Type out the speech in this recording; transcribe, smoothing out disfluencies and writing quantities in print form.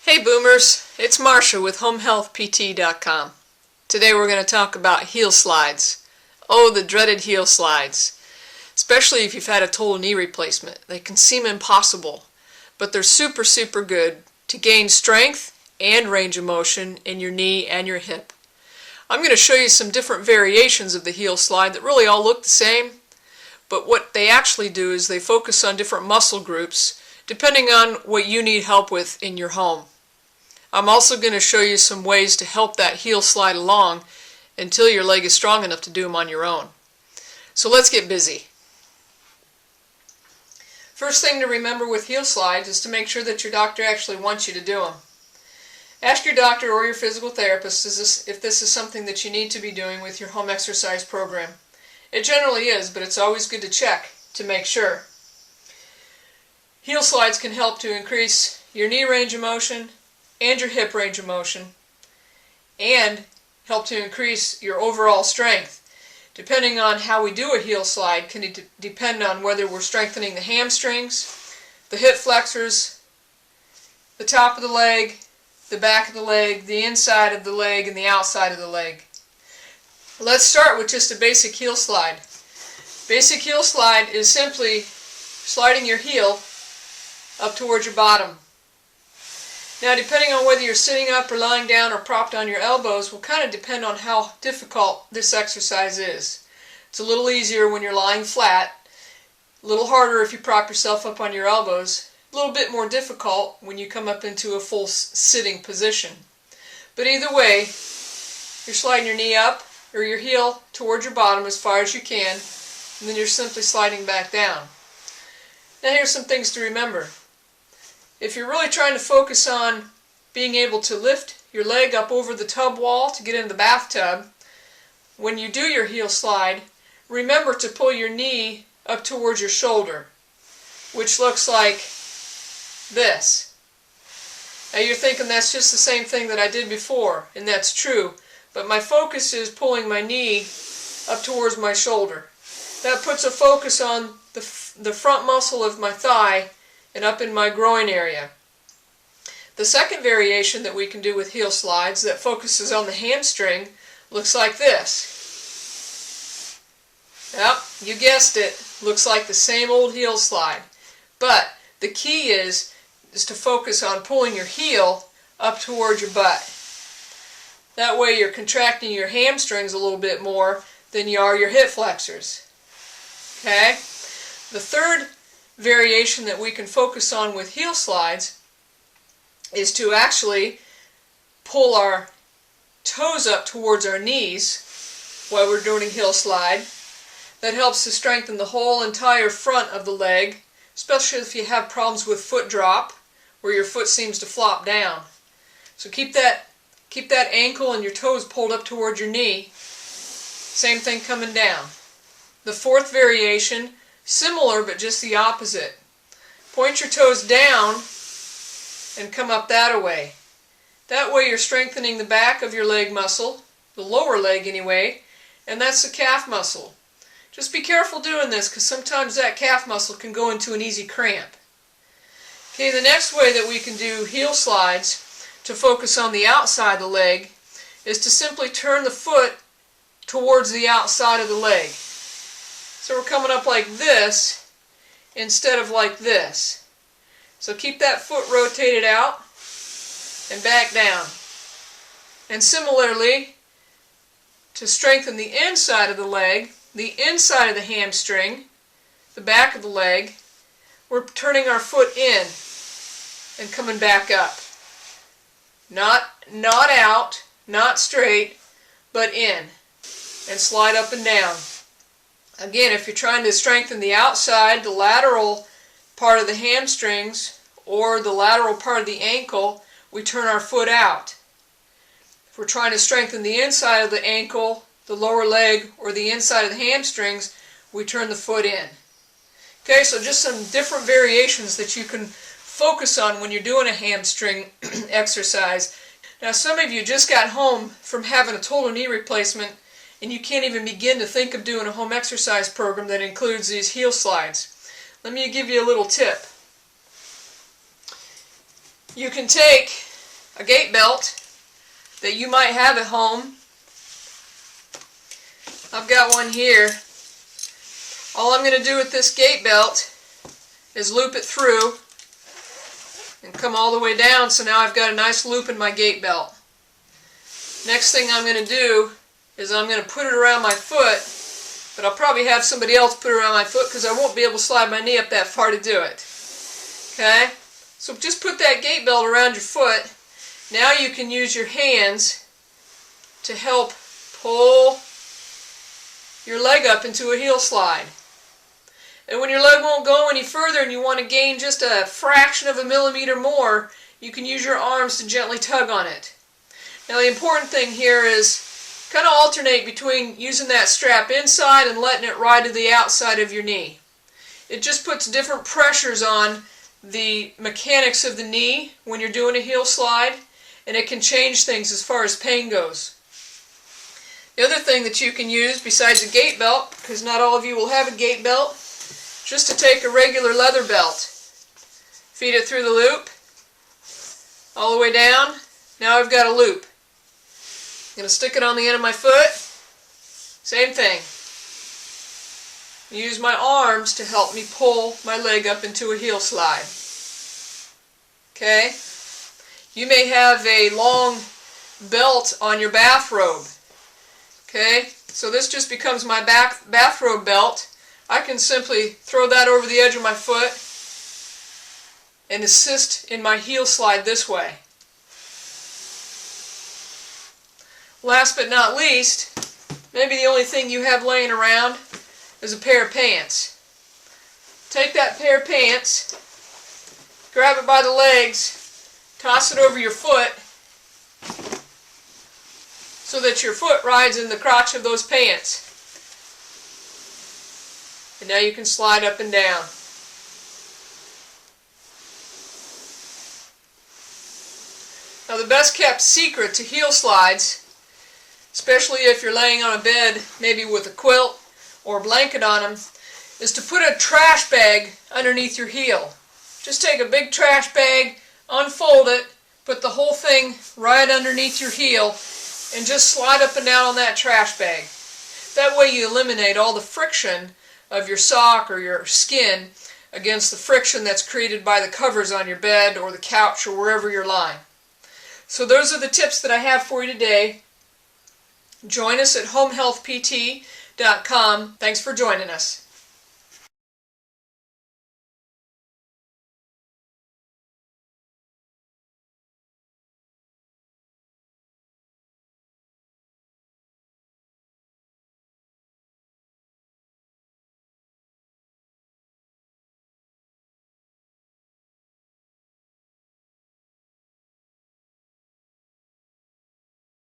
Hey Boomers, it's Marsha with HomeHealthPT.com. Today we're going to talk about Heelslides. Oh, the dreaded Heelslides. Especially if you've had a total knee replacement. They can seem impossible, but they're super good to gain strength and range of motion in your knee and your hip. I'm going to show you some different variations of the Heelslide that really all look the same, but what they actually do is they focus on different muscle groups depending on what you need help with in your home. I'm also going to show you some ways to help that heel slide along until your leg is strong enough to do them on your own. So let's get busy. First thing to remember with heel slides is to make sure that your doctor actually wants you to do them. Ask your doctor or your physical therapist if this is something that you need to be doing with your home exercise program. It generally is, but it's always good to check to make sure. Heel slides can help to increase your knee range of motion and your hip range of motion, and help to increase your overall strength. Depending on how we do a heel slide can depend on whether we're strengthening the hamstrings, the hip flexors, the top of the leg, the back of the leg, the inside of the leg, and the outside of the leg. Let's start with just a basic heel slide. Basic heel slide is simply sliding your heel up towards your bottom. Now, depending on whether you're sitting up or lying down or propped on your elbows will kind of depend on how difficult this exercise is. It's a little easier when you're lying flat, a little harder if you prop yourself up on your elbows, a little bit more difficult when you come up into a full sitting position. But either way, you're sliding your knee up or your heel towards your bottom as far as you can, and then you're simply sliding back down. Now here's some things to remember. If you're really trying to focus on being able to lift your leg up over the tub wall to get into the bathtub, when you do your heel slide, remember to pull your knee up towards your shoulder, which looks like this. Now you're thinking that's just the same thing that I did before, and that's true, but my focus is pulling my knee up towards my shoulder. That puts a focus on the front muscle of my thigh and up in my groin area. The second variation that we can do with heel slides that focuses on the hamstring looks like this. Yep, you guessed it, looks like the same old heel slide. But the key is to focus on pulling your heel up towards your butt. That way you're contracting your hamstrings a little bit more than you are your hip flexors. Okay? The third variation that we can focus on with heel slides is to actually pull our toes up towards our knees while we're doing a heel slide. That helps to strengthen the whole entire front of the leg, especially if you have problems with foot drop where your foot seems to flop down. So keep that ankle and your toes pulled up towards your knee. Same thing coming down. The fourth variation, similar but just the opposite. Point your toes down and come up that way. That way you're strengthening the back of your leg muscle, the lower leg anyway, and that's the calf muscle. Just be careful doing this because sometimes that calf muscle can go into an easy cramp. Okay, the next way that we can do heel slides to focus on the outside of the leg is to simply turn the foot towards the outside of the leg. So we're coming up like this instead of like this. So keep that foot rotated out and back down. And similarly, to strengthen the inside of the leg, the inside of the hamstring, the back of the leg, we're turning our foot in and coming back up. Not out, not straight, but in. And slide up and down. Again, if you're trying to strengthen the outside, the lateral part of the hamstrings, or the lateral part of the ankle, we turn our foot out. If we're trying to strengthen the inside of the ankle, the lower leg, or the inside of the hamstrings, we turn the foot in. Okay, so just some different variations that you can focus on when you're doing a hamstring exercise. Now, some of you just got home from having a total knee replacement and you can't even begin to think of doing a home exercise program that includes these heel slides. Let me give you a little tip. You can take a gait belt that you might have at home. I've got one here. All I'm going to do with this gait belt is loop it through and come all the way down, so now I've got a nice loop in my gait belt. Next thing I'm going to do is I'm going to put it around my foot, but I'll probably have somebody else put it around my foot because I won't be able to slide my knee up that far to do it. Okay? So just put that gait belt around your foot. Now you can use your hands to help pull your leg up into a heel slide. And when your leg won't go any further and you want to gain just a fraction of a millimeter more, you can use your arms to gently tug on it. Now the important thing here is kind of alternate between using that strap inside and letting it ride to the outside of your knee. It just puts different pressures on the mechanics of the knee when you're doing a heel slide, and it can change things as far as pain goes. The other thing that you can use besides a gait belt, because not all of you will have a gait belt, just to take a regular leather belt, feed it through the loop, all the way down. Now I've got a loop. I'm going to stick it on the end of my foot. Same thing. Use my arms to help me pull my leg up into a heel slide. Okay? You may have a long belt on your bathrobe. Okay? So this just becomes my bathrobe belt. I can simply throw that over the edge of my foot and assist in my heel slide this way. Last but not least, maybe the only thing you have laying around is a pair of pants. Take that pair of pants, grab it by the legs, toss it over your foot so that your foot rides in the crotch of those pants. And now you can slide up and down. Now the best kept secret to heel slides, especially if you're laying on a bed, maybe with a quilt or a blanket on them, is to put a trash bag underneath your heel. Just take a big trash bag, unfold it, put the whole thing right underneath your heel, and just slide up and down on that trash bag. That way you eliminate all the friction of your sock or your skin against the friction that's created by the covers on your bed or the couch or wherever you're lying. So those are the tips that I have for you today. Join us at homehealthpt.com. Thanks for joining us.